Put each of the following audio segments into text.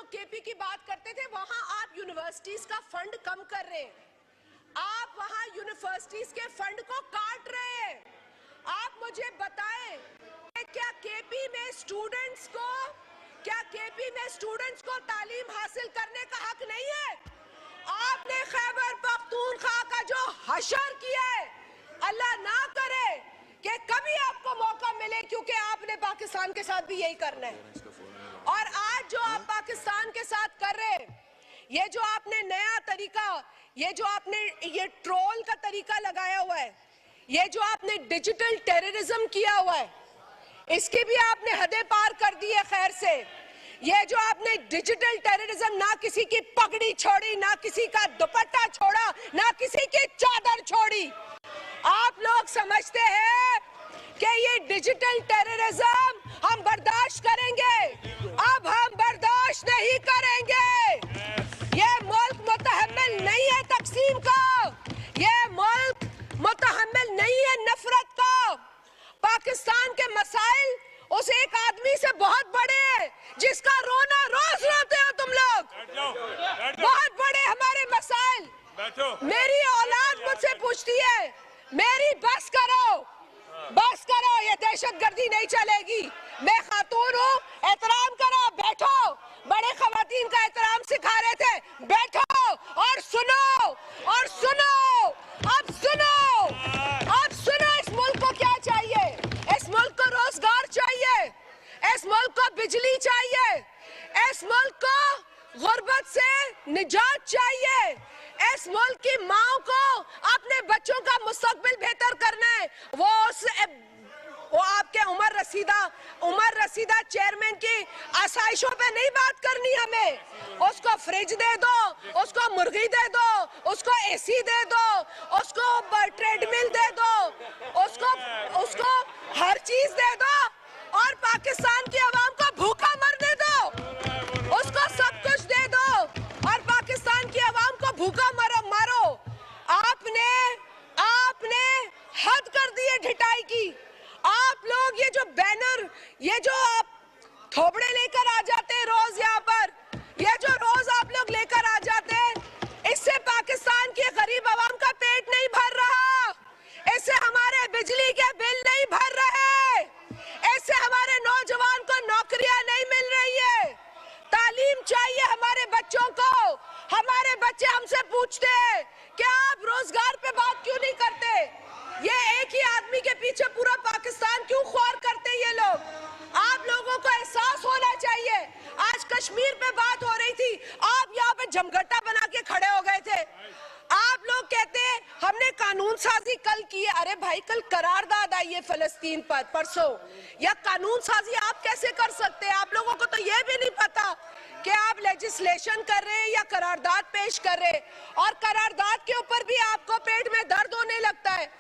KP की बात करते थे, वहां आप यूनिवर्सिटीज का फंड कम कर रहे हैं, आप वहां यूनिवर्सिटीज के फंड को काट रहे हैं। आप मुझे बताएं क्या केपी में स्टूडेंट्स को तालीम हासिल करने का हक नहीं है? आपने खैबर पख्तूनख्वा का जो हशर किया है, अल्लाह ना करे कि कभी आपको मौका मिले, क्योंकि आपने पाकिस्तान के साथ भी यही करना है। और आज जो आप पाकिस्तान के साथ कर रहे हैं, ये जो आपने नया तरीका, ये ट्रोल का तरीका लगाया हुआ है, ये जो आपने डिजिटल टेररिज्म किया हुआ है, इसकी भी आपने हदें पार कर दी है। खैर से ये जो आपने डिजिटल टेररिज्म, ना किसी की पगड़ी छोड़ी, ना किसी का दुपट्टा छोड़ा, ना किसी की चादर छोड़ी। आप लोग समझते हैं कि ये डिजिटल टेररिज्म हम बर्दाश्त करेंगे? अब हम बर्दाश्त नहीं करेंगे। ये मुल्क मुतहम्मिल नहीं है तकसीम का, ये मुल्क मुतहम्मिल नहीं है नफरत का। पाकिस्तान के मसाइल उस एक आदमी से बहुत बड़े हैं जिसका रोना रोज रोते हो तुम लोग। बहुत बड़े हमारे मसाइल। मेरी औलाद मुझसे पूछती है, मेरी बस करो, ये दहशतगर्दी नहीं चलेगी। मैं खातून हूँ, एहतराम करो, बैठो। बड़े खवातीन का एहतराम सिखा रहे थे, बैठो और सुनो। अब सुनो इस मुल्क को क्या चाहिए? इस मुल्क को रोजगार चाहिए, इस मुल्क को बिजली चाहिए, इस मुल्क को गुर्बत से निजात चाहिए, इस मुल्क की माओ को अपने बच्चों का मुस्तकबिल बेहतर करना है। वो आपके उमर रसीदा चेयरमैन की आसाइशों पे नहीं बात करनी हमें। उसको फ्रिज दे दो, उसको मुर्गी दे दो, उसको एसी दे दो, उसको ट्रेडमिल दे दो, उसको हर चीज दे दो और पाकिस्तान की आवाम को भूखा मरने दो। उसको सब कुछ दे दो और पाकिस्तान की आवाम को भूखा मारो। आपने हद कर दी है ढिठाई की। आप लोग ये जो बैनर, ये जो आप थोबड़े लेकर आ जाते हैं रोज यहाँ पर, ये जो रोज आप लोग लेकर आ जाते हैं, इससे पाकिस्तान के गरीब आवाम का पेट नहीं भर रहा, इससे हमारे बिजली के बिल नहीं भर रहे, इससे हमारे नौजवान को नौकरियां नहीं मिल रही है। तालीम चाहिए हमारे बच्चों को। हमारे बच्चे हमसे पूछते हैं कि आप रोजगार पे बात क्यों नहीं करते? ये एक ही आदमी के पीछे पूरा पाकिस्तान क्यों ख्वार करते ये लोग? आप लोगों को एहसास होना चाहिए। आज कश्मीर पे बात हो रही थी, आप यहाँ पे जमघटा बना के खड़े हो गए थे। आप लोग कहते हैं हमने कानून साजी कल की है। अरे भाई, कल करारदाद आई है फलस्तीन पर, परसों, या कानून साजी आप कैसे कर सकते हैं? आप लोगों को तो ये भी नहीं पता कि आप लेजिस्लेशन कर रहे हैं या करारदाद पेश कर रहे हैं। और करारदाद के ऊपर भी आपको पेट में दर्द होने लगता है,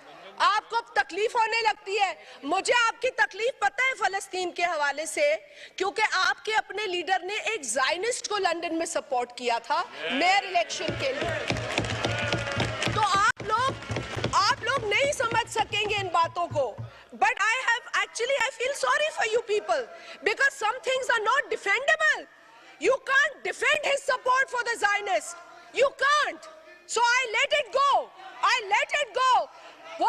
आपको तकलीफ होने लगती है। मुझे आपकी तकलीफ पता है फलस्तीन के हवाले से, क्योंकि आपके अपने लीडर ने एक ज़ायनिस्ट को लंदन में सपोर्ट किया था मेयर इलेक्शन के लिए। तो आप लोग नहीं समझ सकेंगे इन बातों को। But I feel sorry for you people because some things are not defendable. You can't defend his support for the Zionists. You can't. So I let it go. वो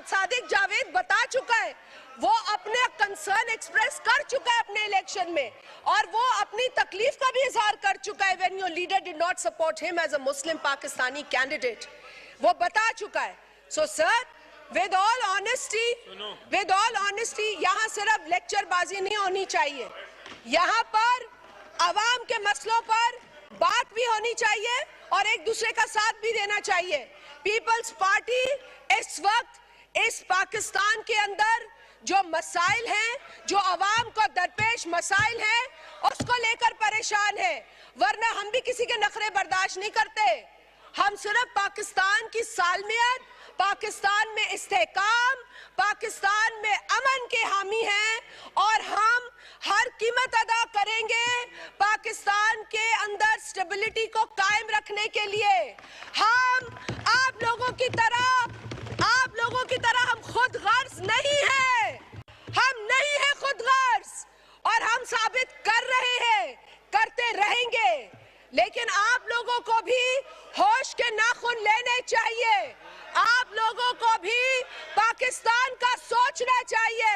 सादिक जावेद बता चुका है, वो अपने कंसर्न एक्सप्रेस कर चुका है अपने इलेक्शन में, और वो अपनी तकलीफ का भी इजहार कर चुका है when your leader did not support him as a Muslim Pakistani candidate. वो बता चुका है. So sir, with all honesty, यहाँ सिर्फ लेक्चरबाजी नहीं होनी चाहिए, यहाँ पर अवाम के मसलों पर बात भी होनी चाहिए और एक दूसरे का साथ भी देना चाहिए। पीपल्स पार्टी इस वक्त इस पाकिस्तान के अंदर जो मसाइल हैं, जो अवाम को दरपेश मसाइल हैं, उसको लेकर परेशान है। वरना हम भी किसी के नखरे बर्दाश्त नहीं करते। हम सिर्फ पाकिस्तान की सालमियत, पाकिस्तान में इस्तेहकाम, पाकिस्तान में अमन के हामी हैं और हम हर कीमत अदा करेंगे पाकिस्तान के अंदर स्टेबिलिटी को कायम रखने के लिए। हम आप लोगों की तरह हम खुद गर्ज नहीं है, हम नहीं है खुद गर्ज, और हम हम साबित कर रहे हैं, करते रहेंगे। लेकिन आप लोगों को भी होश के नाखून लेने चाहिए। आप लोगों को भी पाकिस्तान का सोचना चाहिए।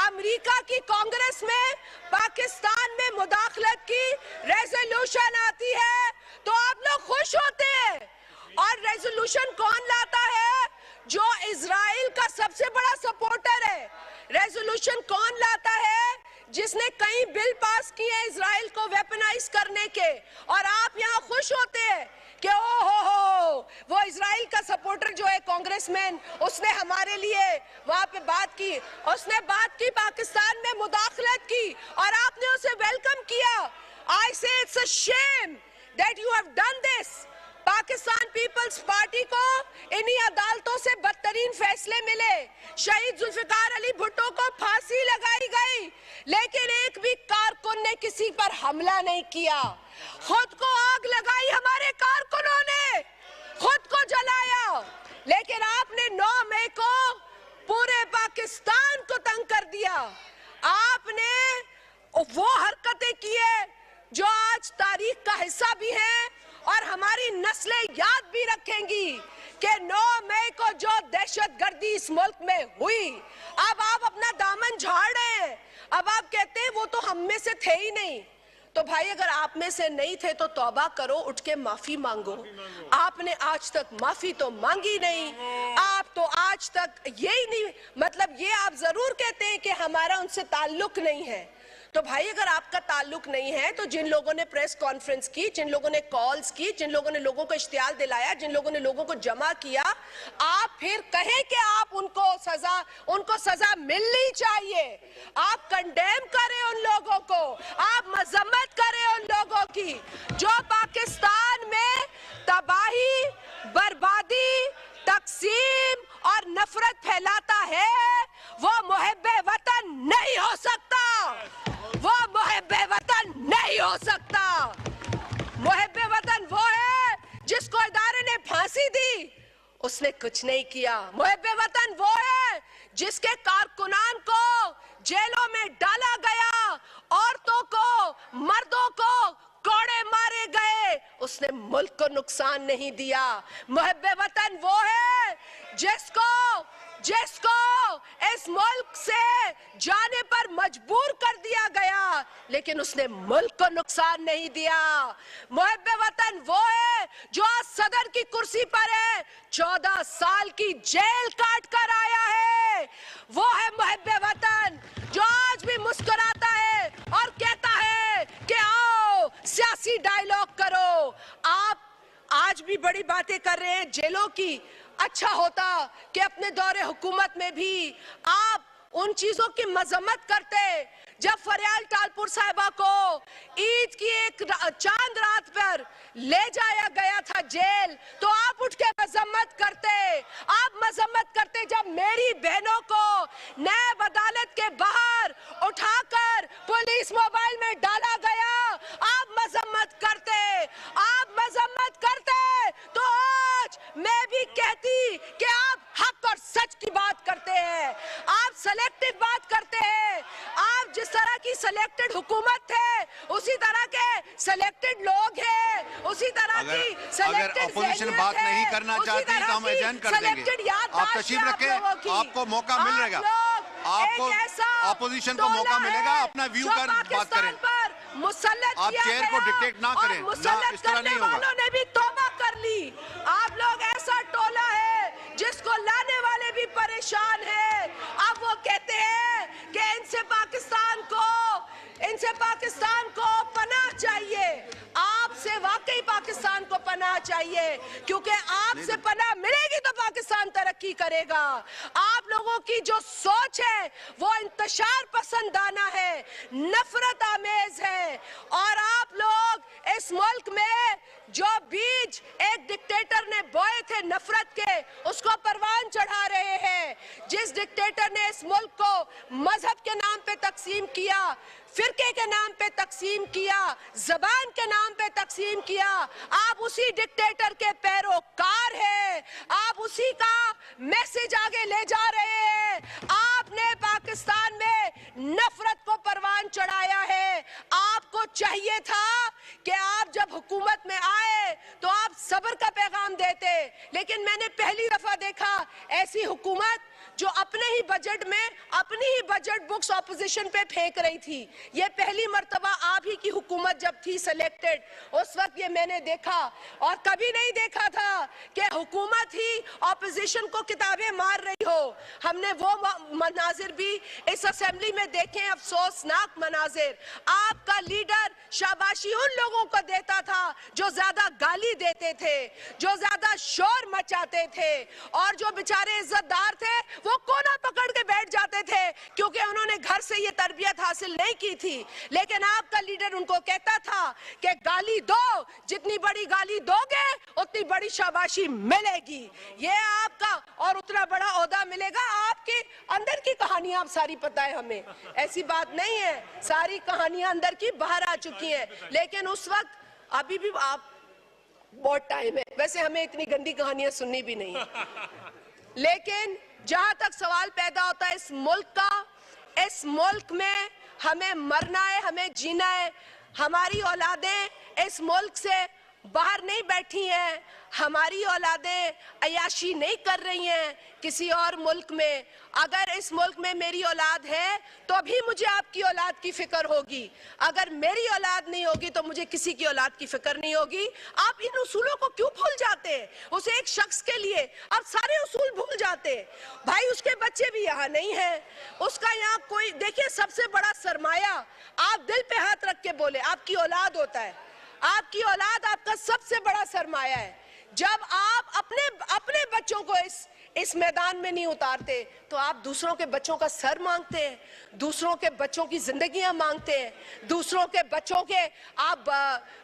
अमेरिका की कांग्रेस में पाकिस्तान में मुदाखलत की रेजोल्यूशन आती है तो आप लोग खुश होते हैं। और रेजोल्यूशन कौन लाता है? जो इजराइल का सबसे बड़ा सपोर्टर है। रेजोल्यूशन कौन लाता है? जिसने कई बिल पास किए इजराइल को वेपनाइज करने के। और आप यहाँ खुश होते हैं कि ओ हो वो इजराइल का सपोर्टर जो है कांग्रेसमैन, उसने हमारे लिए वहां पे बात की, उसने बात की, पाकिस्तान में मुदाखलत की और आपने उसे वेलकम किया। I say it's a shame that you have done this. Pakistan Peoples Party को इन्हीं अदालतों से बदतरीन फैसले मिले। शहीद जुल्फिकार अली भुट्टो को फांसी लगाई गई, लेकिन एक भी कारकुन ने किसी पर हमला नहीं किया। खुद को आग लगाई हमारे कारकुनों ने, खुद को जलाया। लेकिन आपने 9 मई को पूरे पाकिस्तान को तंग कर दिया। आपने वो हरकतें की है जो आज तारीख का हिस्सा भी है और हमारी नस्लें याद भी रखेंगी कि 9 मई को जो दहशतगर्दी इस मुल्क में हुई। अब आप अपना दामन झाड़ रहे हैं। अब आप कहते हैं वो तो हम में से थे ही नहीं। तो भाई अगर आप में से नहीं थे तो तौबा करो, उठ के माफी मांगो। आपने आज तक माफी तो मांगी नहीं। आप तो आज तक यही नहीं, मतलब ये आप जरूर कहते हैं कि हमारा उनसे ताल्लुक नहीं है। तो भाई अगर आपका ताल्लुक नहीं है तो जिन लोगों ने प्रेस कॉन्फ्रेंस की, जिन लोगों ने कॉल्स की, जिन लोगों ने लोगों को इश्तियाल दिलाया, जिन लोगों ने लोगों को जमा किया, आप फिर कहें कि आप उनको सजा मिलनी चाहिए। आप कंडेम करें उन लोगों को, आप मजम्मत करें उन लोगों की जो पाकिस्तान में तबाही, बर्बादी, तकसीम और नफरत फैलाता है। वो मुहिब्बे वतन नहीं हो सकता। वो मुहिब्बे वतन नहीं हो सकता। मुहिब्बे वतन वो है जिसको इदारे ने फांसी दी, उसने कुछ नहीं किया। मुहिब्बे वतन वो है जिसके कारकुनान को जेलों में डाला गया, औरतों को, मर्दों को कोड़े मारे गए, उसने मुल्क को नुकसान नहीं दिया। मुहिब्बे वतन वो है जिसको इस मुल्क से जाने पर मजबूर कर दिया गया, लेकिन उसने मुल्क को नुकसान नहीं दिया। मुहिब्बे वतन वो है जो आज सदर की कुर्सी पर है, 14 साल की जेल काट कर आया है। वो है मुहिब्बे वतन जो आज भी मुस्कुराता है और कहता है कि आओ सियासी डायलॉग करो। आप आज भी बड़ी बातें कर रहे हैं जेलों की। अच्छा होता कि अपने दौरे हुकूमत में भी आप उन चीजों की मजम्मत करते। जब फरियाल टालपुर साहिबा को ईद की एक चांद रात पर ले जाया गया था जेल, तो आप उठ के मजम्मत करते। आप मजम्मत करते जब मेरी बहनों को नैब अदालत के बाहर उठाकर पुलिस मोबाइल में डाला गया, आप मजम्मत करते। आप मजम्मत करते तो आज मैं भी कहती कि आप हक और सच की बात करते हैं। आप सेलेक्टिव बात करते हैं। आप जिस तरह की सिलेक्टेड हुकूमत है, उसी तरह के सिलेक्टेड लोग हैं, उसी तरह की सिलेक्टेड अपोजिशन बात नहीं करना चाहती तो हम एजेंट कर देंगे। आप तशरीफ रखें, आपको मौका मिलेगा, आपको अपोजिशन को मौका मिलेगा अपना व्यू कर बात करें। आप चेयर को डिक्टेट ना करें, ना इस तरह नहीं होगा। ने भी तौबा कर ली। आप लोग ऐसा टोला है जिसको लाने वाले भी परेशान हैं। अब वो कहते हैं कि इनसे पाकिस्तान को पनाह चाहिए। आपसे वाकई पाकिस्तान को पनाह चाहिए, क्योंकि आपसे पनाह मिलेगी तो पाकिस्तान तरक्की करेगा। आप लोगों की जो सोच है वो इंतशार पसंदाना है, नफरत आमेज है। और आप लोग इस मुल्क में जो बीज एक डिक्टेटर ने बोए थे नफरत के, उसको परवान चढ़ा रहे हैं। जिस डिक्टेटर ने इस मुल्क को मजहब के नाम पे तकसीम किया, फिरके के नाम पे तकसीम किया, जबान के नाम पे तकसीम किया, आप उसी डिक्टेटर के पैरोकार हैं। आप उसी का मैसेज आगे ले जा रहे हैं। आपने पाकिस्तान में नफरत को परवान चढ़ाया है। आपको चाहिए था कि आप जब हुकूमत में आए तो आप सब्र का पैगाम देते, लेकिन मैंने पहली दफा देखा ऐसी हुकूमत जो अपने ही बजट में अपनी ही बजट बुक्स ऑपोजिशन पे फेंक रही थी। ये पहली मर्तबा आप ही की हुकूमत जब थी सिलेक्टेड, उस वक्त ये मैंने देखा, और कभी नहीं देखा था कि हुकूमत ही ऑपोजिशन को किताबें मार रही हो। हमने वो मनाजिर भी इस असेंबली में देखे, अफसोसनाक मनाजिर। आपका लीडर शाबाशी उन लोगों को देता था जो ज्यादा गाली देते थे, जो ज्यादा शोर मचाते थे, और जो बेचारे इज्जतदार थे वो कोना पकड़ के बैठ जाते थे क्योंकि उन्होंने घर से ये तरबियत हासिल नहीं की थी। लेकिन आपका लीडर उनको कहता था कि गाली दो, जितनी बड़ी गाली दोगे उतनी बड़ी शाबाशी मिलेगी, ये आपका, और उतना बड़ा ओहदा मिलेगा। आपके अंदर की कहानियां आप सारी पता है हमें, ऐसी बात नहीं है, सारी कहानियां अंदर की बाहर आ चुकी हैं। लेकिन उस वक्त अभी भी आप, बहुत टाइम है, वैसे हमें इतनी गंदी कहानियां सुननी भी नहीं है, लेकिन जहां तक सवाल पैदा होता है इस मुल्क का, इस मुल्क में हमें मरना है, हमें जीना है। हमारी औलादें इस मुल्क से बाहर नहीं बैठी हैं, हमारी औलादें अयाशी नहीं कर रही हैं किसी और मुल्क में। अगर इस मुल्क में मेरी औलाद है तो भी मुझे आपकी औलाद की फिक्र होगी, अगर मेरी औलाद नहीं होगी तो मुझे किसी की औलाद की फिक्र नहीं होगी। आप इन उसूलों को क्यों भूल जाते हैं? उसे एक शख्स के लिए आप सारे उसूल भूल जाते हैं। भाई उसके बच्चे भी यहाँ नहीं हैं, उसका यहाँ कोई, देखिए सबसे बड़ा सरमाया, आप दिल पे हाथ रख के बोले, आपकी औलाद होता है। आपकी औलाद आपका सबसे बड़ा सरमाया है। जब आप अपने बच्चों को इस मैदान में नहीं उतारते तो आप दूसरों के बच्चों का सर मांगते हैं, दूसरों के बच्चों की जिंदगियां मांगते हैं, दूसरों के बच्चों के आप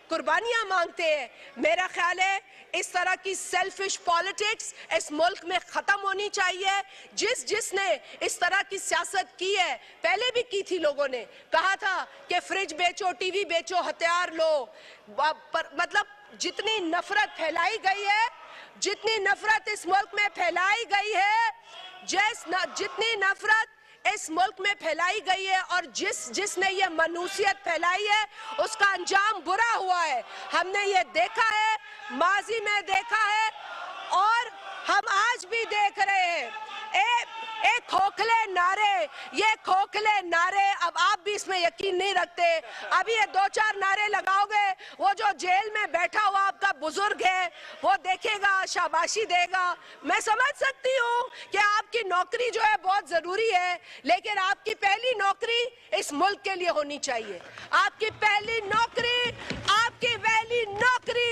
कुर्बानियां मांगते हैं। मेरा ख्याल है इस तरह की सेल्फिश पॉलिटिक्स इस मुल्क में खत्म होनी चाहिए। जिसने इस तरह की सियासत की है, पहले भी की थी, लोगों ने कहा था कि फ्रिज बेचो, टीवी बेचो, हथियार लो, मतलब जितनी नफरत फैलाई गई है, जितनी नफरत इस मुल्क में फैलाई गई है, जितनी नफरत इस मुल्क में फैलाई गई है, और जिसने ये मनुसियत फैलाई है उसका अंजाम बुरा हुआ है। हमने ये देखा है, माजी में देखा है, और हम आज भी देख रहे हैं। एक खोखले नारे, ये खोखले नारे, अब आप भी इसमें यकीन नहीं रखते। अभी ये 2-4 नारे लगाओगे, वो जो जेल में बैठा हुआ आपका बुजुर्ग है वो देखेगा, शाबाशी देगा। मैं समझ सकती हूँ कि आपकी नौकरी जो है बहुत जरूरी है, लेकिन आपकी पहली नौकरी इस मुल्क के लिए होनी चाहिए। आपकी पहली नौकरी, आपकी पहली नौकरी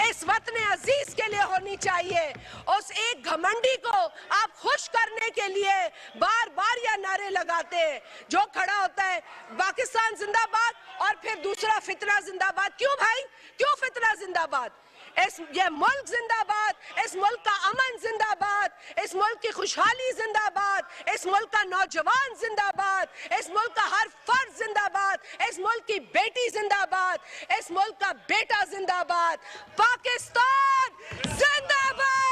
इस वतन अजीज के लिए होनी चाहिए। उस एक घमंडी को आप खुश करने के लिए बार बार यह नारे लगाते हैं, जो खड़ा होता है पाकिस्तान जिंदाबाद और फिर दूसरा फितना जिंदाबाद। क्यों भाई, क्यों फितना जिंदाबाद? ये मुल्क जिंदाबाद, इस मुल्क का अमन जिंदाबाद, इस मुल्क की खुशहाली जिंदाबाद, इस मुल्क का नौजवान जिंदाबाद, इस मुल्क का हर फर्द जिंदाबाद, इस मुल्क की बेटी जिंदाबाद, इस मुल्क का बेटा जिंदाबाद, पाकिस्तान जिंदाबाद।